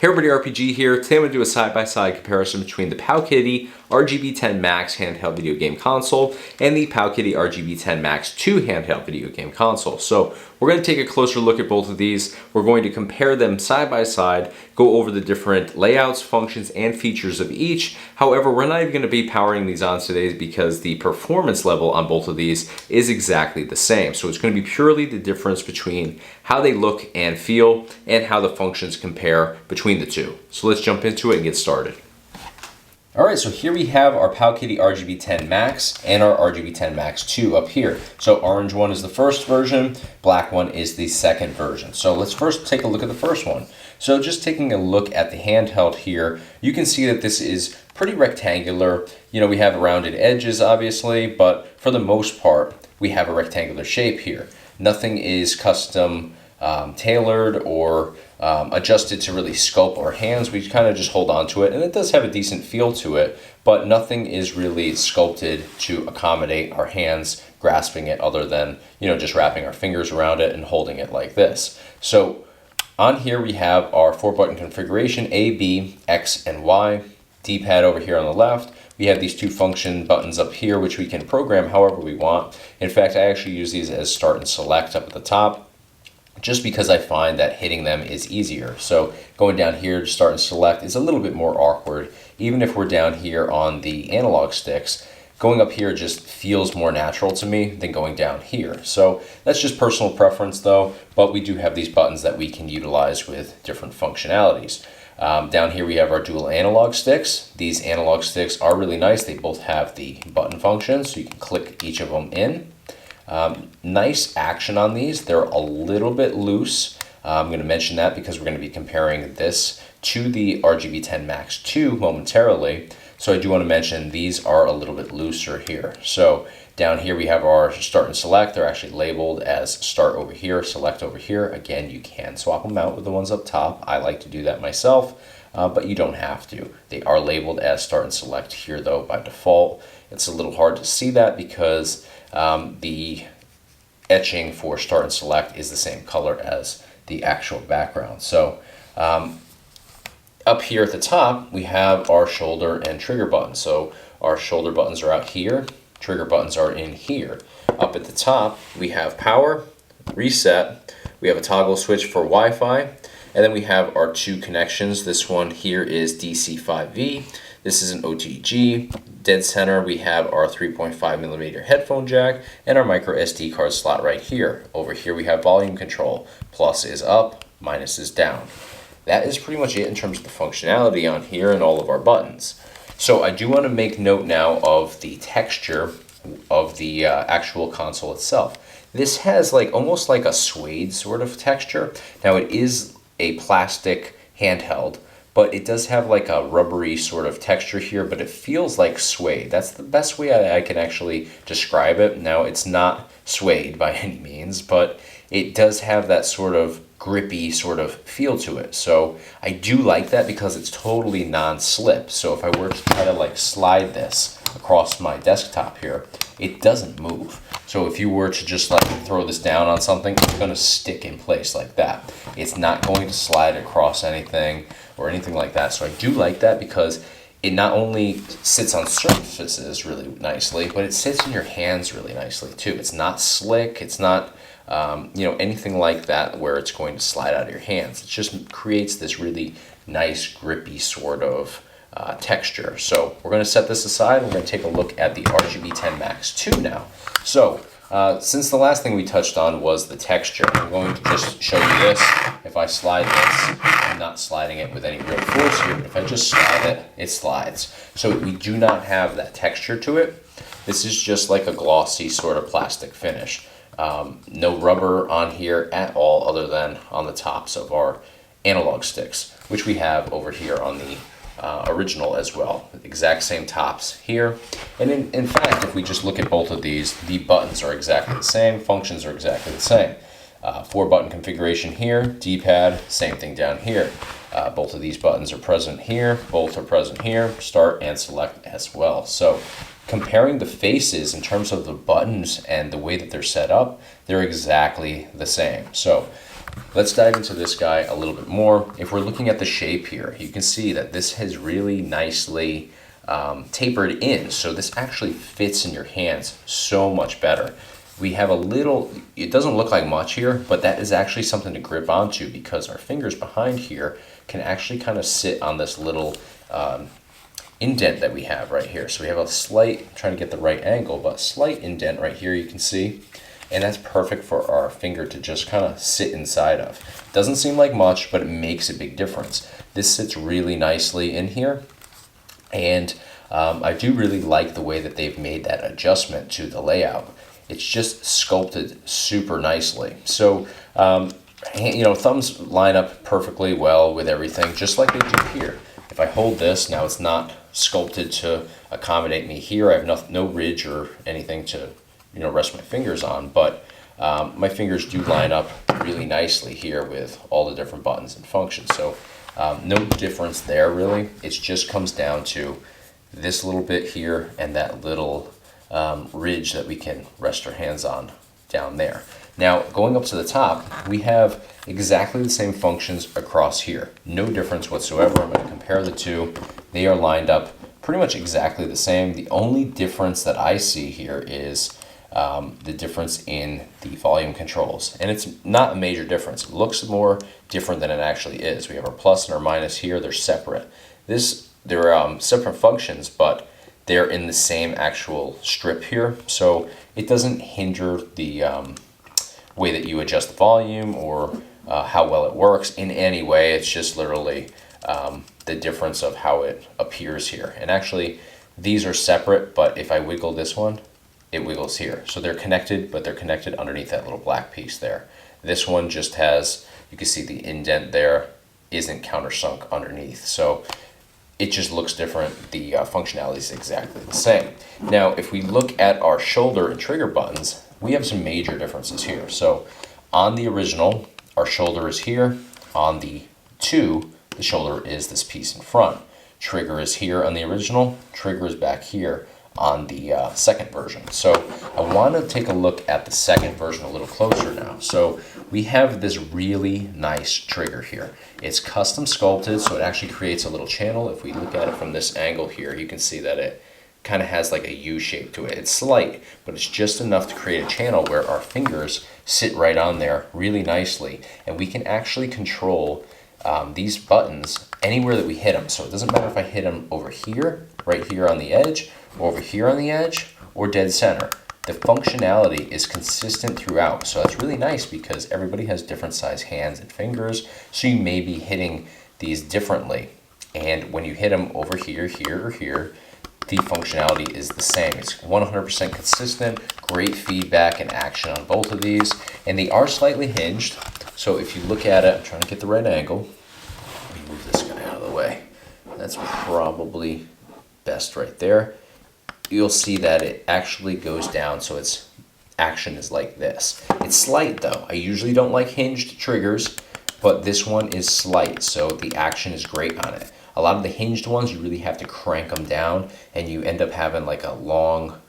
Hey everybody, RPG here. Today I'm going to do a side-by-side comparison between the PowKiddy RGB10 MAX handheld video game console and the PowKiddy RGB10 MAX 2 handheld video game console. So we're going to take a closer look at both of these. We're going to compare them side by side, go over the different layouts, functions, and features of each. However, we're not even going to be powering these on today because the performance level on both of these is exactly the same. So it's going to be purely the difference between how they look and feel and how the functions compare between the two. So let's jump into it and get started. Alright, so here we have our PowKiddy RGB10 MAX and our RGB10 MAX 2 up here. So orange one is the first version, black one is the second version. So let's first take a look at the first one. So just taking a look at the handheld here, you can see that this is pretty rectangular. You know, we have rounded edges obviously, but for the most part, we have a rectangular shape here. Nothing is custom tailored or adjusted to really sculpt our hands. We kind of just hold on to it, and it does have a decent feel to it, but nothing is really sculpted to accommodate our hands grasping it other than, you know, just wrapping our fingers around it and holding it like this. So on here we have our 4-button configuration, A, B, X, and Y. D-pad over here on the left. We have these two function buttons up here which we can program however we want. In fact, I actually use these as start and select up at the top, just because I find that hitting them is easier. So going down here to start and select is a little bit more awkward. Even if we're down here on the analog sticks, going up here just feels more natural to me than going down here. So that's just personal preference though, but we do have these buttons that we can utilize with different functionalities. Down here we have our dual analog sticks. These analog sticks are really nice. They both have the button function, so you can click each of them in. Nice action on these. They're a little bit loose. I'm going to mention that because we're going to be comparing this to the RGB10 MAX 2 momentarily. So I do want to mention these are a little bit looser here. So down here we have our start and select. They're actually labeled as start over here, select over here. Again, you can swap them out with the ones up top. I like to do that myself, but you don't have to. They are labeled as start and select here though by default. It's a little hard to see that because the etching for start and select is the same color as the actual background. So up here at the top we have our shoulder and trigger buttons. So our shoulder buttons are out here, trigger buttons are in here. Up at the top we have power, reset, we have a toggle switch for Wi-Fi, and then we have our two connections. This one here is DC5V, this is an OTG. Dead center we have our 3.5mm headphone jack and our micro SD card slot right here. Over here we have volume control. Plus is up, minus is down. That is pretty much it in terms of the functionality on here and all of our buttons. So I do want to make note now of the texture of the actual console itself. This has like almost like a suede sort of texture. Now it is a plastic handheld, but it does have like a rubbery sort of texture here, but it feels like suede. That's the best way I can actually describe it. Now, it's not suede by any means, but it does have that sort of grippy sort of feel to it. So I do like that because it's totally non-slip. So if I were to try to like slide this across my desktop here, it doesn't move. So if you were to just like throw this down on something, it's going to stick in place like that. It's not going to slide across anything or anything like that. So I do like that because it not only sits on surfaces really nicely, but it sits in your hands really nicely too. It's not slick. It's not you know, anything like that where it's going to slide out of your hands. It just creates this really nice grippy sort of texture. So we're going to set this aside. We're going to take a look at the RGB10 MAX 2 now. So since the last thing we touched on was the texture, I'm going to just show you this. If I slide this, I'm not sliding it with any real force here, but if I just slide it, it slides. So we do not have that texture to it. This is just like a glossy sort of plastic finish. No rubber on here at all other than on the tops of our analog sticks, which we have over here on the original as well. The exact same tops here. And in fact, if we just look at both of these, the buttons are exactly the same, functions are exactly the same. 4-button configuration here, D-pad, same thing down here. Both of these buttons are present here, both are present here, start and select as well. So comparing the faces in terms of the buttons and the way that they're set up, they're exactly the same. So let's dive into this guy a little bit more. If we're looking at the shape here, you can see that this has really nicely tapered in. So this actually fits in your hands so much better. We have a little, it doesn't look like much here, but that is actually something to grip onto because our fingers behind here can actually kind of sit on this little indent that we have right here. So we have a slight, I'm trying to get the right angle, but slight indent right here you can see. And that's perfect for our finger to just kind of sit inside of. Doesn't seem like much, but it makes a big difference. This sits really nicely in here. And I do really like the way that they've made that adjustment to the layout. It's just sculpted super nicely. So, thumbs line up perfectly well with everything, just like they do here. If I hold this, now it's not sculpted to accommodate me here. I have no ridge or anything to rest my fingers on, but my fingers do line up really nicely here with all the different buttons and functions. So no difference there really. It just comes down to this little bit here and that little ridge that we can rest our hands on down there. Now going up to the top, we have exactly the same functions across here. No difference whatsoever. I'm going to compare the two. They are lined up pretty much exactly the same. The only difference that I see here is the difference in the volume controls. And it's not a major difference. It looks more different than it actually is. We have our plus and our minus here. They're separate. They're separate functions, but they're in the same actual strip here. So it doesn't hinder the way that you adjust the volume or how well it works in any way. It's just literally the difference of how it appears here. And actually, these are separate, but if I wiggle this one, it wiggles here. So they're connected, but they're connected underneath that little black piece there. This one just has, you can see the indent there isn't countersunk underneath. So it just looks different. The functionality is exactly the same. Now, if we look at our shoulder and trigger buttons, we have some major differences here. So on the original, our shoulder is here. On the 2, the shoulder is this piece in front. Trigger is here on the original. Trigger is back here on the second version. So I want to take a look at the second version a little closer now. So we have this really nice trigger here. It's custom sculpted, so it actually creates a little channel. If we look at it from this angle here, you can see that it kind of has like a U shape to it. It's slight, but it's just enough to create a channel where our fingers sit right on there really nicely, and we can actually control these buttons anywhere that we hit them. So it doesn't matter if I hit them over here, right here on the edge, or over here on the edge, or dead center. The functionality is consistent throughout. So that's really nice because everybody has different size hands and fingers, so you may be hitting these differently. And when you hit them over here, here, or here, the functionality is the same. It's 100% consistent, great feedback and action on both of these, and they are slightly hinged. So if you look at it, I'm trying to get the right angle. Let me move this guy out of the way. That's probably best right there. You'll see that it actually goes down, so its action is like this. It's slight though. I usually don't like hinged triggers, but this one is slight, so the action is great on it. A lot of the hinged ones, you really have to crank them down, and you end up having like a long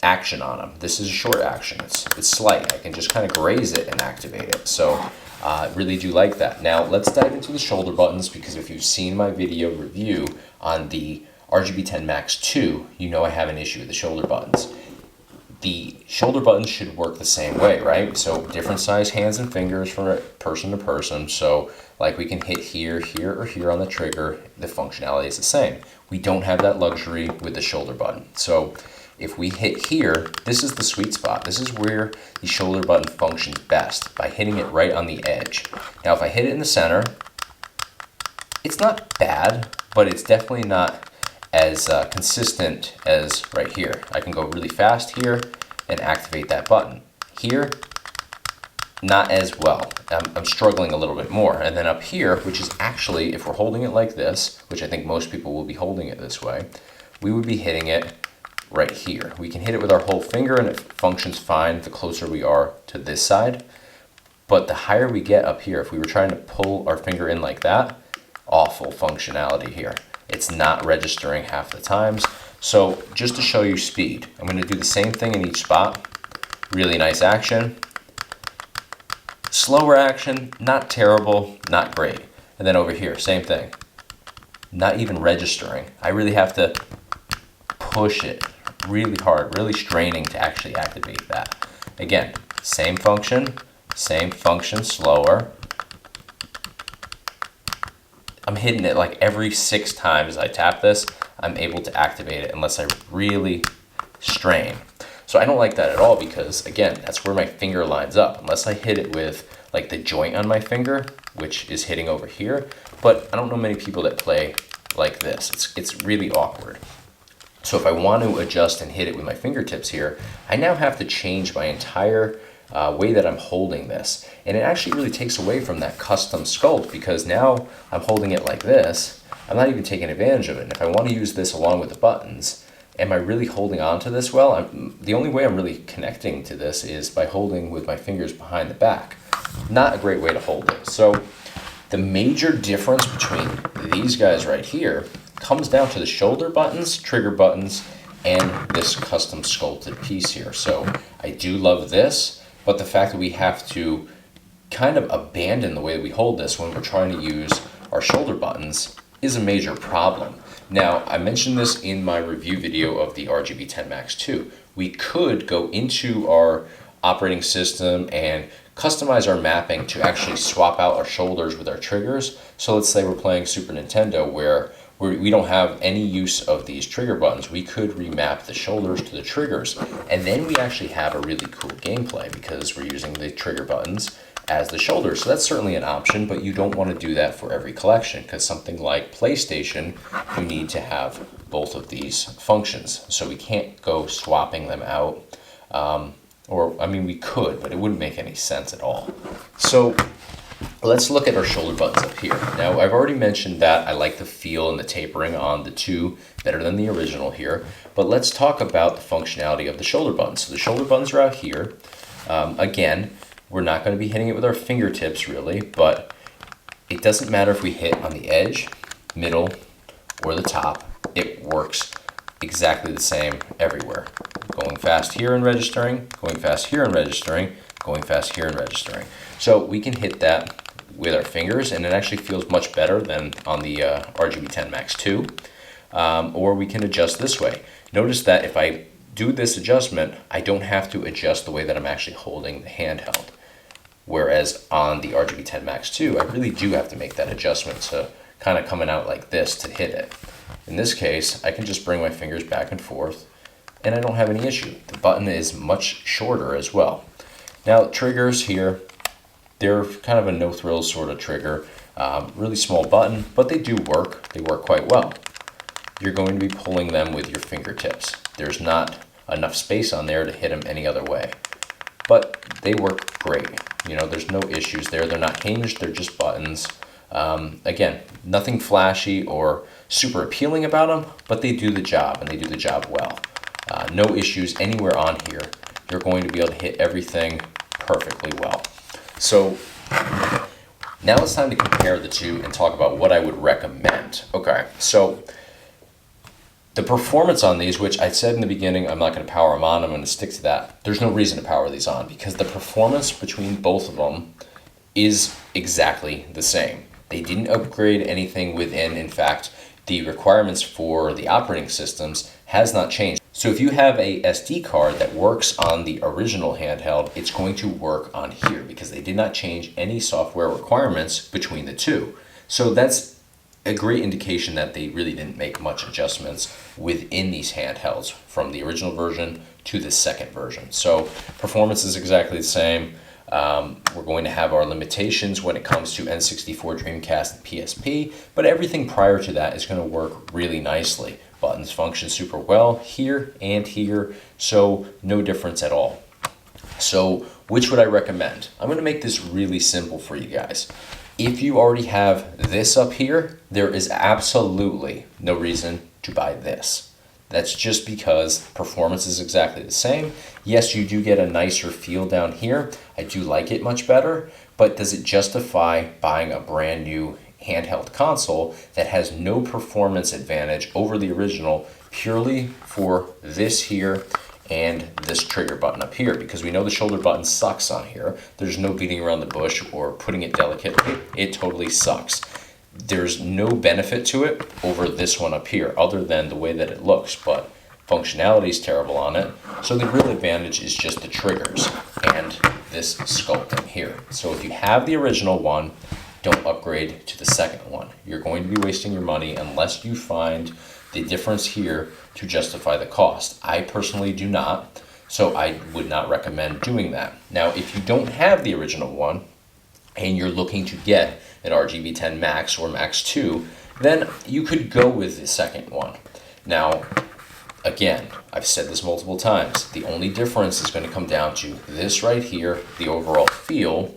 action on them. This is a short action. It's slight. I can just kind of graze it and activate it. So I really do like that. Now let's dive into the shoulder buttons, because if you've seen my video review on the RGB10 MAX 2, you know I have an issue with the shoulder buttons. The shoulder buttons should work the same way, right? So different size hands and fingers from person to person. So like we can hit here, here, or here on the trigger. The functionality is the same. We don't have that luxury with the shoulder button. So if we hit here, this is the sweet spot. This is where the shoulder button functions best, by hitting it right on the edge. Now if I hit it in the center, it's not bad, but it's definitely not as consistent as right here. I can go really fast here and activate that button. Here, not as well. I'm struggling a little bit more. And then up here, which is actually, if we're holding it like this, which I think most people will be holding it this way, we would be hitting it right here. We can hit it with our whole finger and it functions fine the closer we are to this side. But the higher we get up here, if we were trying to pull our finger in like that, awful functionality here. It's not registering half the times. So just to show you speed, I'm going to do the same thing in each spot. Really nice action. Slower action, not terrible, not great. And then over here, same thing. Not even registering. I really have to push it really hard, really straining to actually activate that. Again, same function, slower. I'm hitting it like every 6 times I tap this, I'm able to activate it unless I really strain. So I don't like that at all because, again, that's where my finger lines up. Unless I hit it with like the joint on my finger, which is hitting over here. But I don't know many people that play like this. It's really awkward. So if I want to adjust and hit it with my fingertips here, I now have to change my entire way that I'm holding this. And it actually really takes away from that custom sculpt because now I'm holding it like this. I'm not even taking advantage of it. And if I want to use this along with the buttons, am I really holding on to this well? The only way I'm really connecting to this is by holding with my fingers behind the back. Not a great way to hold it. So the major difference between these guys right here comes down to the shoulder buttons, trigger buttons, and this custom sculpted piece here. So I do love this, but the fact that we have to kind of abandon the way that we hold this when we're trying to use our shoulder buttons is a major problem. Now, I mentioned this in my review video of the RGB10 MAX 2. We could go into our operating system and customize our mapping to actually swap out our shoulders with our triggers. So let's say we're playing Super Nintendo where we don't have any use of these trigger buttons. We could remap the shoulders to the triggers, and then we actually have a really cool gameplay because we're using the trigger buttons as the shoulders. So that's certainly an option, but you don't want to do that for every collection because something like PlayStation, you need to have both of these functions. So we can't go swapping them out. Or, I mean, we could, but it wouldn't make any sense at all. So let's look at our shoulder buttons up here. Now, I've already mentioned that I like the feel and the tapering on the 2 better than the original here, but let's talk about the functionality of the shoulder buttons. So the shoulder buttons are out here. Again, we're not going to be hitting it with our fingertips really, but it doesn't matter if we hit on the edge, middle, or the top. It works exactly the same everywhere. Going fast here and registering, going fast here and registering, going fast here and registering. So we can hit that with our fingers and it actually feels much better than on the RGB10 MAX 2. Or we can adjust this way. Notice that if I do this adjustment, I don't have to adjust the way that I'm actually holding the handheld. Whereas on the RGB10 MAX 2, I really do have to make that adjustment to kind of coming out like this to hit it. In this case, I can just bring my fingers back and forth and I don't have any issue. The button is much shorter as well. Now triggers here, they're kind of a no thrills sort of trigger. Really small button, but they do work. They work quite well. You're going to be pulling them with your fingertips. There's not enough space on there to hit them any other way. But they work great. You know, there's no issues there. They're not hinged, they're just buttons. Again, nothing flashy or super appealing about them, but they do the job and they do the job well. No issues anywhere on here. You're going to be able to hit everything perfectly well. So now it's time to compare the two and talk about what I would recommend. Okay, so the performance on these, which I said in the beginning, I'm not going to power them on, I'm going to stick to that. There's no reason to power these on because the performance between both of them is exactly the same. They didn't upgrade anything within. In fact, the requirements for the operating systems has not changed. So if you have a SD card that works on the original handheld, it's going to work on here because they did not change any software requirements between the two. So that's a great indication that they really didn't make much adjustments within these handhelds from the original version to the second version. So performance is exactly the same. We're going to have our limitations when it comes to N64, Dreamcast, and PSP, but everything prior to that is going to work really nicely. Buttons function super well here and here, so no difference at all. So which would I recommend? I'm going to make this really simple for you guys. If you already have this up here, there is absolutely no reason to buy this. That's just because performance is exactly the same. Yes, you do get a nicer feel down here. I do like it much better, but does it justify buying a brand new handheld console that has no performance advantage over the original purely for this here and this trigger button up here, because we know the shoulder button sucks on here. There's no beating around the bush or putting it delicately. It totally sucks. There's no benefit to it over this one up here other than the way that it looks, but functionality is terrible on it. So the real advantage is just the triggers and this sculpting here. So if you have the original one, don't upgrade to the second one. You're going to be wasting your money unless you find the difference here to justify the cost. I personally do not, so I would not recommend doing that. Now, if you don't have the original one and you're looking to get an RGB10 MAX or MAX 2, then you could go with the second one. Now, again, I've said this multiple times, the only difference is going to come down to this right here, the overall feel,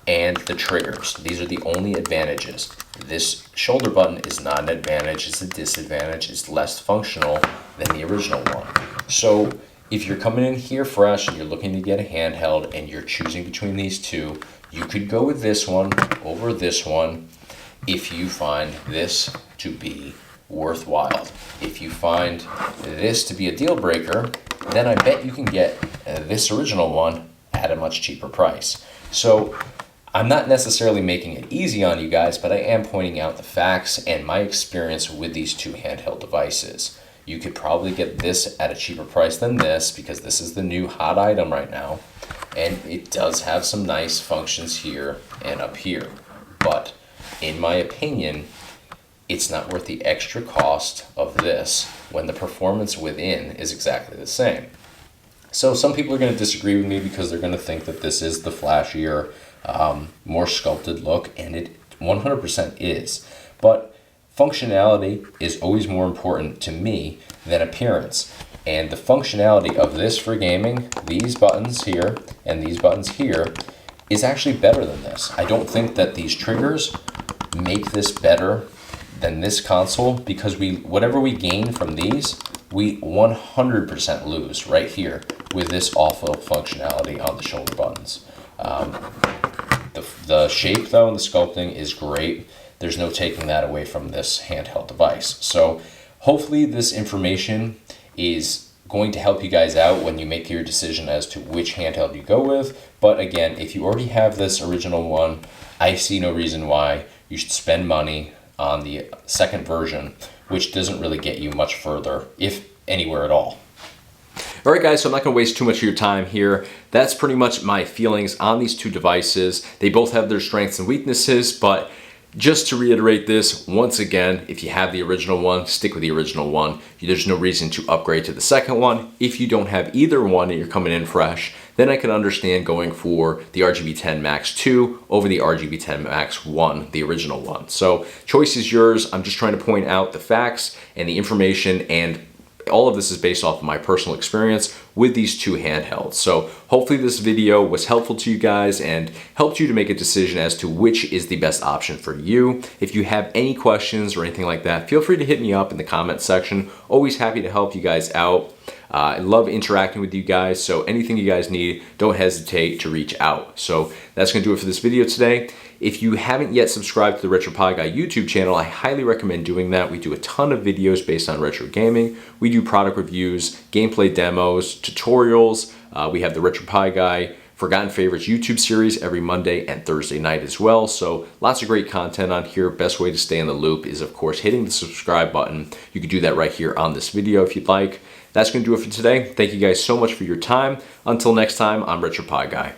and the triggers. These are the only advantages. This shoulder button is not an advantage, it's a disadvantage, it's less functional than the original one. So if you're coming in here fresh and you're looking to get a handheld and you're choosing between these two, you could go with this one over this one if you find this to be worthwhile. If you find this to be a deal breaker, then I bet you can get this original one at a much cheaper price. So I'm not necessarily making it easy on you guys, but I am pointing out the facts and my experience with these two handheld devices. You could probably get this at a cheaper price than this because this is the new hot item right now. And it does have some nice functions here and up here. But in my opinion, it's not worth the extra cost of this when the performance within is exactly the same. So some people are going to disagree with me because they're going to think that this is the flashier, more sculpted look, and it 100% is. But functionality is always more important to me than appearance. And the functionality of this for gaming, these buttons here and these buttons here, is actually better than this. I don't think that these triggers make this better than this console because whatever we gain from these, we 100% lose right here with this awful functionality on the shoulder buttons. The shape though and the sculpting is great. There's no taking that away from this handheld device. So hopefully this information is going to help you guys out when you make your decision as to which handheld you go with. But again, if you already have this original one, I see no reason why you should spend money on the second version, which doesn't really get you much further, if anywhere at all. All right, guys, so I'm not going to waste too much of your time here. That's pretty much my feelings on these two devices. They both have their strengths and weaknesses, but just to reiterate this, once again, if you have the original one, stick with the original one. There's no reason to upgrade to the second one. If you don't have either one and you're coming in fresh, then I can understand going for the RGB10 MAX 2 over the RGB10 MAX 1, the original one. So choice is yours. I'm just trying to point out the facts and the information, and all of this is based off of my personal experience with these two handhelds. So hopefully this video was helpful to you guys and helped you to make a decision as to which is the best option for you. If you have any questions or anything like that, feel free to hit me up in the comment section. Always happy to help you guys out. I love interacting with you guys, so anything you guys need, don't hesitate to reach out. So that's going to do it for this video today. If you haven't yet subscribed to the RetroPie Guy YouTube channel, I highly recommend doing that. We do a ton of videos based on retro gaming. We do product reviews, gameplay demos, tutorials. We have the RetroPie Guy Forgotten Favorites YouTube series every Monday and Thursday night as well. So lots of great content on here. Best way to stay in the loop is, of course, hitting the subscribe button. You can do that right here on this video if you'd like. That's going to do it for today. Thank you guys so much for your time. Until next time, I'm RetroPie Guy.